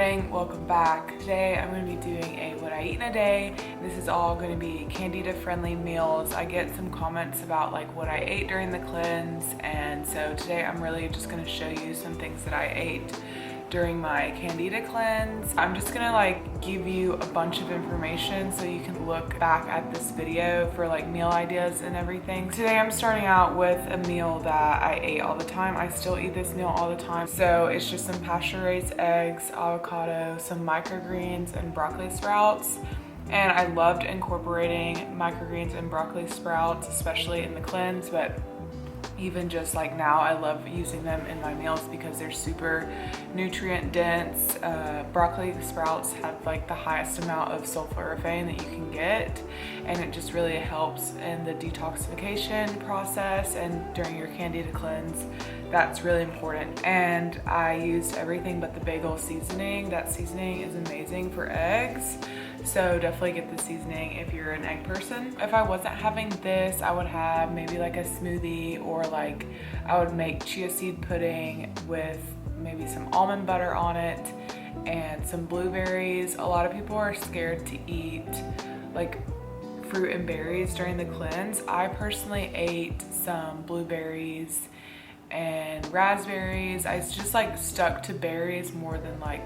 morning, welcome back. Today I'm going to be doing a what I eat in a day. This is all going to be Candida friendly meals. I get some comments about like what I ate during the cleanse, and so today I'm really just going to show you some things that I ate during my Candida cleanse. I'm just gonna like give you a bunch of information so you can look back at this video for like meal ideas and everything. Today I'm starting out with a meal that I ate all the time. I still eat this meal all the time. So it's just some pasture-raised eggs, avocado, some microgreens, and broccoli sprouts. And I loved incorporating microgreens and broccoli sprouts, especially in the cleanse, but even just like now, I love using them in my meals because they're super nutrient dense. Broccoli sprouts have like the highest amount of sulforaphane that you can get, and it just really helps in the detoxification process and during your Candida cleanse. That's really important. And I used everything but the bagel seasoning. That seasoning is amazing for eggs. So definitely get the seasoning if you're an egg person. If I wasn't having this, I would have maybe like a smoothie, or like I would make chia seed pudding with maybe some almond butter on it and some blueberries. A lot of people are scared to eat like fruit and berries during the cleanse. I personally ate some blueberries and raspberries. I just like stuck to berries more than like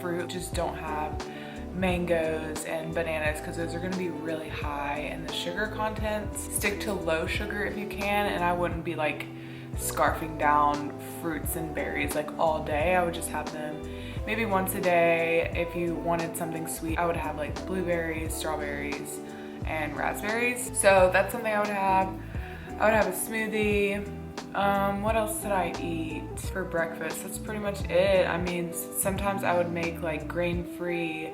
fruit. Just don't have mangoes and bananas because those are going to be really high in the sugar contents. Stick to low sugar if you can, and I wouldn't be like scarfing down fruits and berries like all day. I would just have them maybe once a day. If you wanted something sweet, I would have like blueberries, strawberries, and raspberries. So that's something I would have. I would have a smoothie. What else did I eat for breakfast? That's pretty much it. I mean, sometimes I would make like grain-free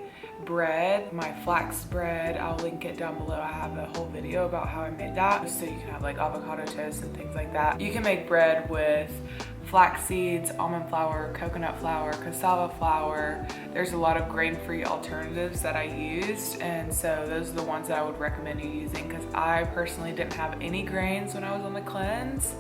bread, my flax bread. I'll link it down below. I have a whole video about how I made that, so you can have like avocado toast and things like that. You can make bread with flax seeds, almond flour, coconut flour, cassava flour. There's a lot of grain-free alternatives that I used, and so those are the ones that I would recommend you using, because I personally didn't have any grains when I was on the cleanse,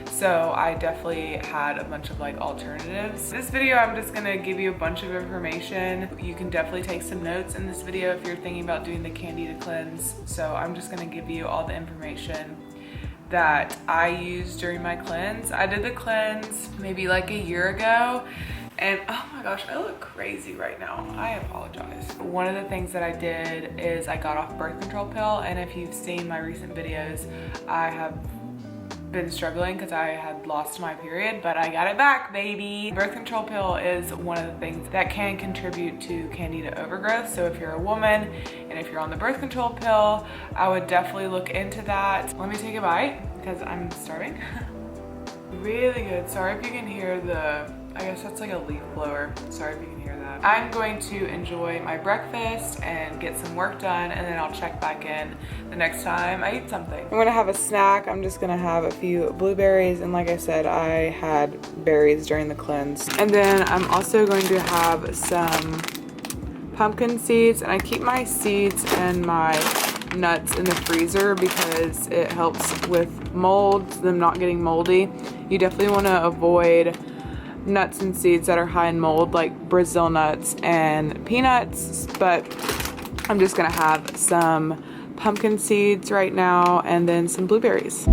so I definitely had a bunch of like alternatives. This video, I'm just gonna give you a bunch of information. You can definitely take some notes in this video if you're thinking about doing the Candida cleanse. So I'm just gonna give you all the information that I used during my cleanse. I did the cleanse maybe like a year ago, and oh my gosh, I look crazy right now. I apologize. One of the things that I did is I got off birth control pill, and if you've seen my recent videos, I have been struggling because I had lost my period, but I got it back, baby. Birth control pill is one of the things that can contribute to Candida overgrowth. So if you're a woman and if you're on the birth control pill, I would definitely look into that. Let me take a bite because I'm starving. Really good. Sorry if you can hear the, I guess that's like a leaf blower. Sorry if you can hear that. I'm going to enjoy my breakfast and get some work done, and then I'll check back in the next time I eat something. I'm gonna have a snack. I'm just gonna have a few blueberries, and like I said, I had berries during the cleanse. And then I'm also going to have some pumpkin seeds, and I keep my seeds and my nuts in the freezer because it helps with mold, them not getting moldy. You definitely want to avoid nuts and seeds that are high in mold, like Brazil nuts and peanuts, but I'm just gonna have some pumpkin seeds right now and then some blueberries.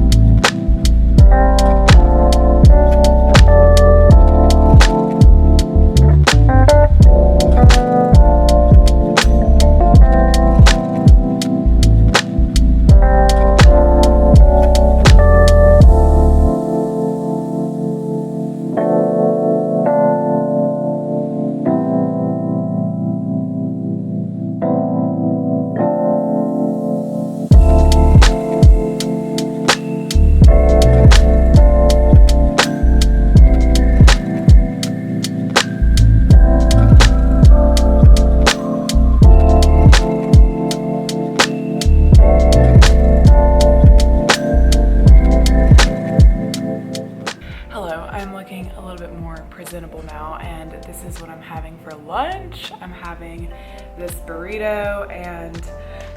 Presentable now, and this is what I'm having for lunch. I'm having this burrito, and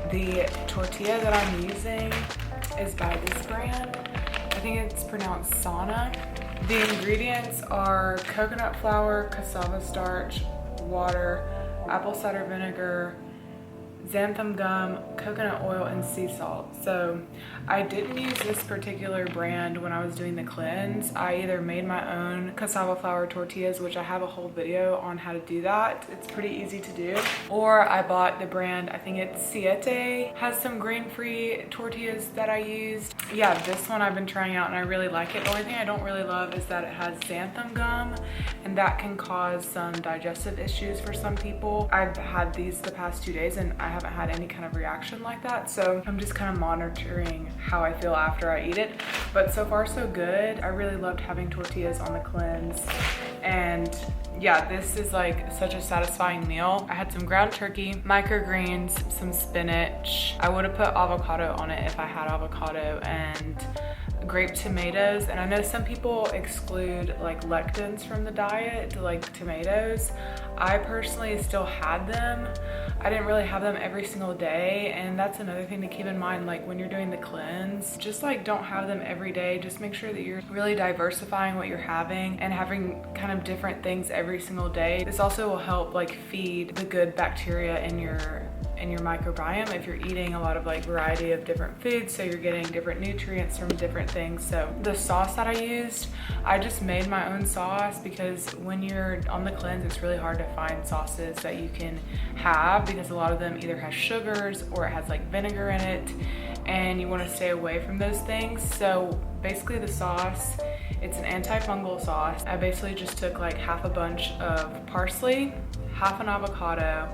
the tortilla that I'm using is by this brand. I think it's pronounced Sana. The ingredients are coconut flour, cassava starch, water, apple cider vinegar, xanthan gum, coconut oil, and sea salt. So I didn't use this particular brand when I was doing the cleanse. I either made my own cassava flour tortillas, which I have a whole video on how to do that. It's pretty easy to do. Or I bought the brand, I think it's Siete, has some grain-free tortillas that I used. Yeah, this one I've been trying out and I really like it. The only thing I don't really love is that it has xanthan gum, and that can cause some digestive issues for some people. I've had these the past 2 days and I haven't had any kind of reaction like that, so I'm just kind of monitoring how I feel after I eat it. But so far so good. I really loved having tortillas on the cleanse, and yeah, this is like such a satisfying meal. I had some ground turkey, microgreens, some spinach. I would have put avocado on it if I had avocado, and grape tomatoes. And I know some people exclude like lectins from the diet, like tomatoes. I personally still had them. I didn't really have them every single day, and that's another thing to keep in mind, like when you're doing the cleanse, just like don't have them every day. Just make sure that you're really diversifying what you're having and having kind of different things every single day. This also will help like feed the good bacteria in your microbiome if you're eating a lot of like variety of different foods, so you're getting different nutrients from different things. So the sauce that I used, I just made my own sauce, because when you're on the cleanse it's really hard to find sauces that you can have, because a lot of them either has sugars or it has like vinegar in it, and you want to stay away from those things. So basically the sauce, it's an antifungal sauce. I basically just took like half a bunch of parsley, half an avocado,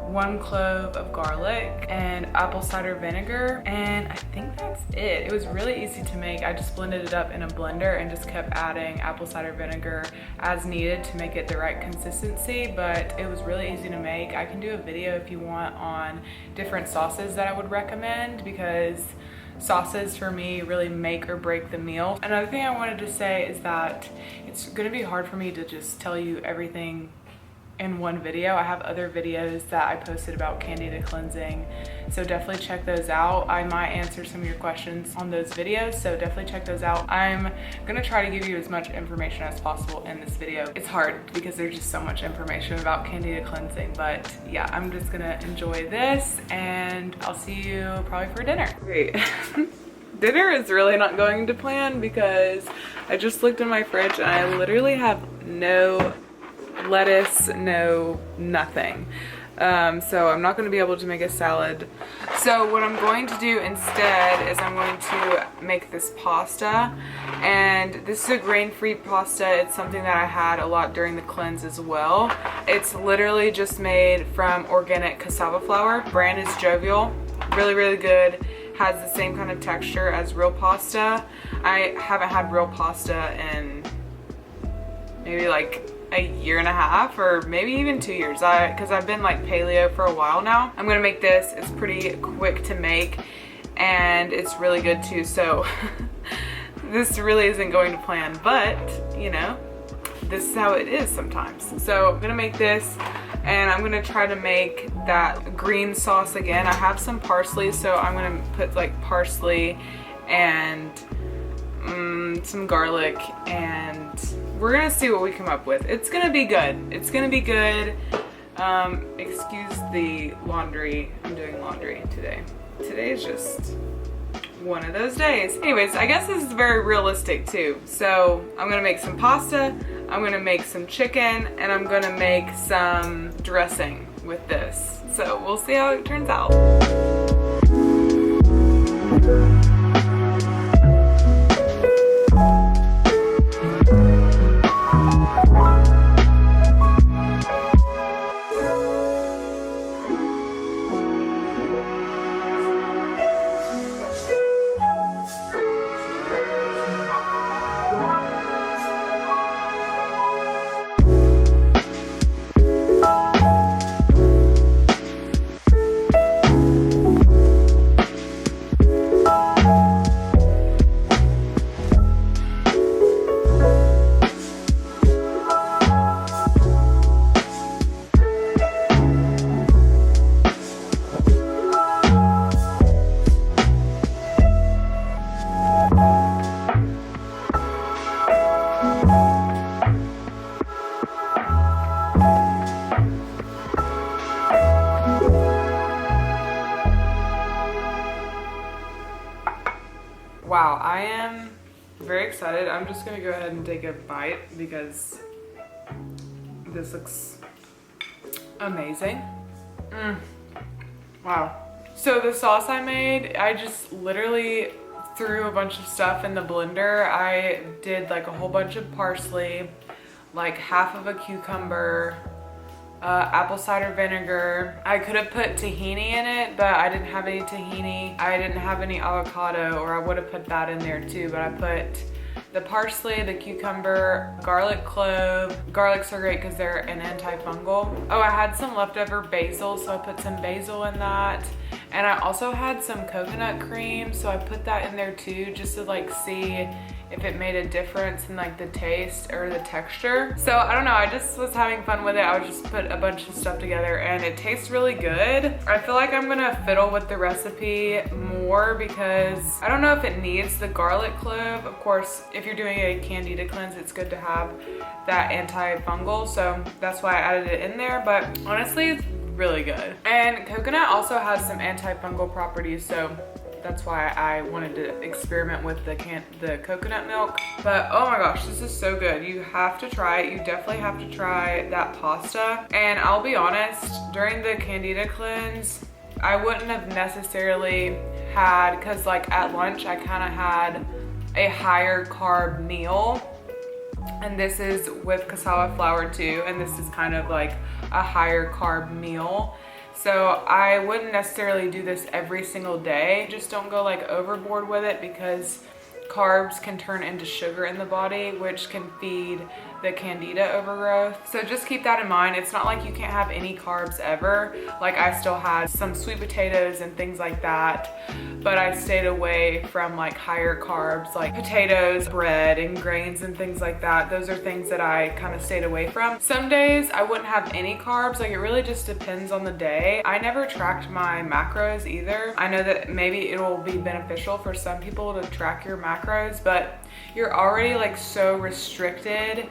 1 clove of garlic, and apple cider vinegar, and I think that's it. It was really easy to make. I just blended it up in a blender and just kept adding apple cider vinegar as needed to make it the right consistency, but it was really easy to make. I can do a video if you want on different sauces that I would recommend, because sauces for me really make or break the meal. Another thing I wanted to say is that it's gonna be hard for me to just tell you everything in one video. I have other videos that I posted about Candida cleansing, so definitely check those out. I might answer some of your questions on those videos, so definitely check those out. I'm gonna try to give you as much information as possible in this video. It's hard because there's just so much information about Candida cleansing, but yeah, I'm just gonna enjoy this and I'll see you probably for dinner. Great. Dinner is really not going to plan, because I just looked in my fridge and I literally have no lettuce, no nothing. So I'm not going to be able to make a salad. So what I'm going to do instead is I'm going to make this pasta, and this is a grain-free pasta. It's something that I had a lot during the cleanse as well. It's literally just made from organic cassava flour. Brand is Jovial. Really, really good. Has the same kind of texture as real pasta. I haven't had real pasta in maybe like a year and a half, or maybe even 2 years, because I've been like paleo for a while now. I'm gonna make this. It's pretty quick to make and it's really good too, so this really isn't going to plan, but you know, this is how it is sometimes. So I'm gonna make this, and I'm gonna try to make that green sauce again. I have some parsley, so I'm gonna put like parsley and some garlic, and we're gonna see what we come up with. It's gonna be good. It's gonna be good. Excuse the laundry. I'm doing laundry today. Today is just one of those days. Anyways, I guess this is very realistic too. So I'm gonna make some pasta, I'm gonna make some chicken, and I'm gonna make some dressing with this. So we'll see how it turns out. Wow, I am very excited. I'm just gonna go ahead and take a bite because this looks amazing. Wow. So the sauce I made, I just literally threw a bunch of stuff in the blender. I did like a whole bunch of parsley, like half of a cucumber, apple cider vinegar. I could have put tahini in it, but I didn't have any tahini. I didn't have any avocado, or I would have put that in there too, but I put the parsley, the cucumber, garlic clove. Garlics are great because they're an antifungal. Oh, I had some leftover basil, so I put some basil in that. And I also had some coconut cream, so I put that in there too, just to like see if it made a difference in like the taste or the texture. So I don't know, I just was having fun with it. I would just put a bunch of stuff together and it tastes really good. I feel like I'm gonna fiddle with the recipe more because I don't know if it needs the garlic clove. Of course, if you're doing a Candida cleanse, it's good to have that antifungal, so that's why I added it in there, but honestly, it's really good. And coconut also has some antifungal properties, so that's why I wanted to experiment with the coconut milk. But oh my gosh, this is so good. You have to try it. You definitely have to try that pasta. And I'll be honest, during the Candida cleanse, I wouldn't have necessarily had, because like at lunch, I kind of had a higher carb meal. And this is with cassava flour too, and this is kind of like a higher carb meal. So I wouldn't necessarily do this every single day. Just don't go like overboard with it because carbs can turn into sugar in the body, which can feed the Candida overgrowth. So just keep that in mind. It's not like you can't have any carbs ever. Like I still had some sweet potatoes and things like that, but I stayed away from like higher carbs like potatoes, bread, and grains and things like that. Those are things that I kind of stayed away from. Some days I wouldn't have any carbs. Like it really just depends on the day. I never tracked my macros either. I know that maybe it will be beneficial for some people to track your macros, but you're already like so restricted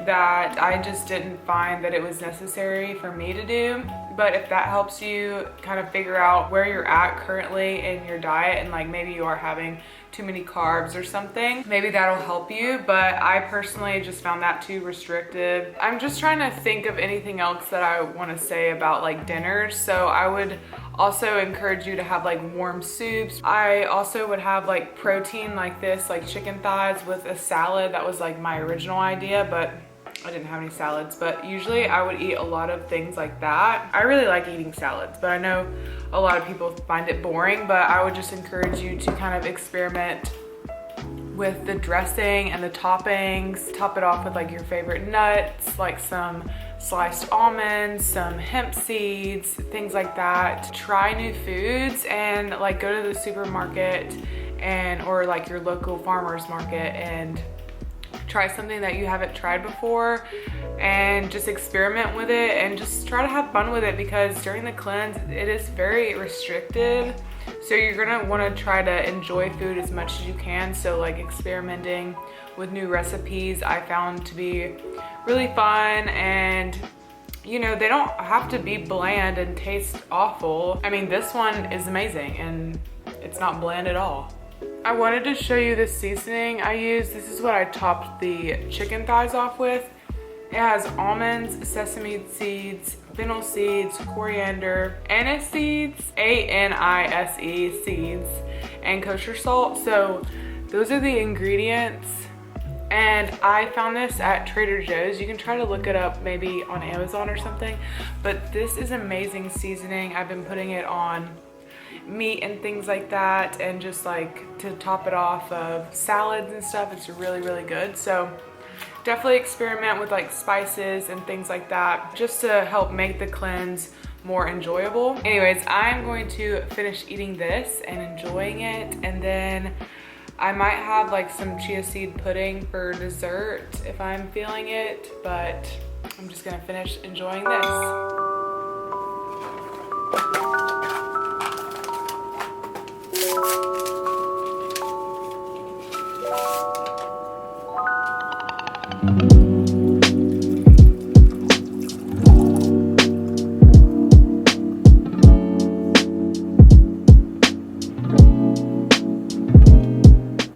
that I just didn't find that it was necessary for me to do. But if that helps you kind of figure out where you're at currently in your diet, and like maybe you are having too many carbs or something, maybe that'll help you. But I personally just found that too restrictive. I'm just trying to think of anything else that I want to say about like dinners. So I would also encourage you to have like warm soups. I also would have like protein like this, like chicken thighs with a salad. That was like my original idea, but I didn't have any salads. But usually I would eat a lot of things like that. I really like eating salads, but I know a lot of people find it boring, but I would just encourage you to kind of experiment with the dressing and the toppings. Top it off with like your favorite nuts, like some sliced almonds, some hemp seeds, things like that. Try new foods and like go to the supermarket or like your local farmer's market and try something that you haven't tried before and just experiment with it and just try to have fun with it, because during the cleanse it is very restricted. So you're gonna wanna try to enjoy food as much as you can. So like experimenting with new recipes I found to be really fun, and you know, they don't have to be bland and taste awful. I mean, this one is amazing and it's not bland at all. I wanted to show you the seasoning I used. This is what I topped the chicken thighs off with. It has almonds, sesame seeds, fennel seeds, coriander, anise seeds, A-N-I-S-E seeds, and kosher salt. So those are the ingredients. And I found this at Trader Joe's. You can try to look it up maybe on Amazon or something. But this is amazing seasoning. I've been putting it on meat and things like that, and just like to top it off of salads and stuff. It's really, really good. So definitely experiment with like spices and things like that just to help make the cleanse more enjoyable. Anyways, I'm going to finish eating this and enjoying it, and then I might have like some chia seed pudding for dessert if I'm feeling it, but I'm just gonna finish enjoying this.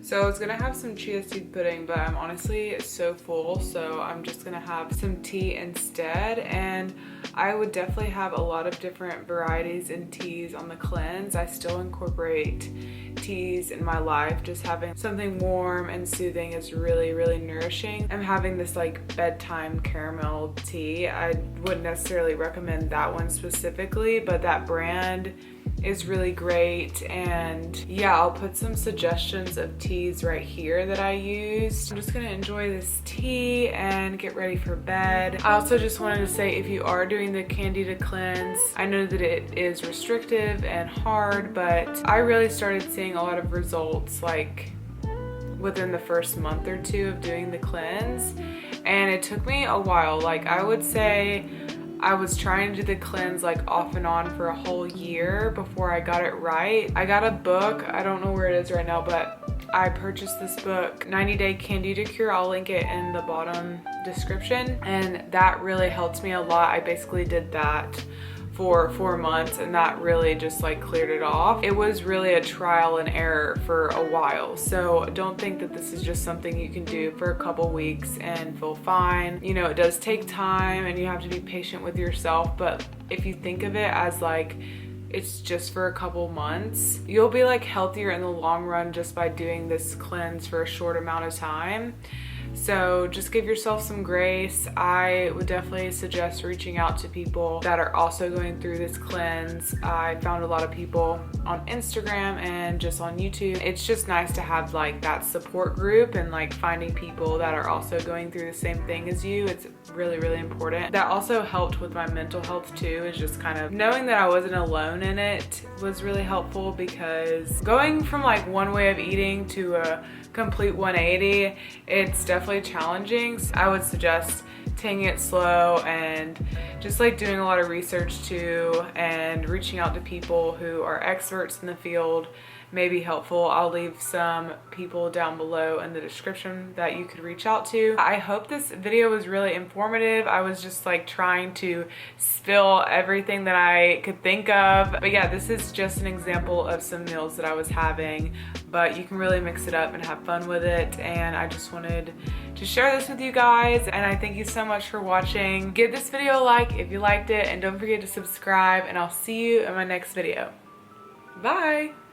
So was gonna have some chia seed pudding, but I'm honestly so full, so I'm just gonna have some tea instead. And I would definitely have a lot of different varieties in teas on the cleanse. I still incorporate teas in my life. Just having something warm and soothing is really, really nourishing. I'm having this like bedtime caramel tea. I wouldn't necessarily recommend that one specifically, but that brand is really great. And yeah, I'll put some suggestions of teas right here that I used. I'm just gonna enjoy this tea and get ready for bed. I also just wanted to say, if you are doing the Candida cleanse, I know that it is restrictive and hard, but I really started seeing a lot of results like within the first month or two of doing the cleanse. And it took me a while. Like, I would say I was trying to do the cleanse like off and on for a whole year before I got it right. I got a book, I don't know where it is right now, but I purchased this book, 90-Day Candida Cure. I'll link it in the bottom description. And that really helped me a lot. I basically did that for 4 months, and that really just like cleared it off. It was really a trial and error for a while, so don't think that this is just something you can do for a couple weeks and feel fine. You know, it does take time and you have to be patient with yourself, but if you think of it as like it's just for a couple months, you'll be like healthier in the long run just by doing this cleanse for a short amount of time. So just give yourself some grace. I would definitely suggest reaching out to people that are also going through this cleanse. I found a lot of people on Instagram and just on YouTube. It's just nice to have like that support group and like finding people that are also going through the same thing as you. It's really, really important. That also helped with my mental health too, is just kind of knowing that I wasn't alone in it was really helpful, because going from like one way of eating to a complete 180, it's definitely challenging. So I would suggest taking it slow and just like doing a lot of research too, and reaching out to people who are experts in the field may be helpful. I'll leave some people down below in the description that you could reach out to. I hope this video was really informative. I was just like trying to spill everything that I could think of. But yeah, this is just an example of some meals that I was having, but you can really mix it up and have fun with it. And I just wanted to share this with you guys, and I thank you so much for watching. Give this video a like if you liked it, and don't forget to subscribe, and I'll see you in my next video. Bye!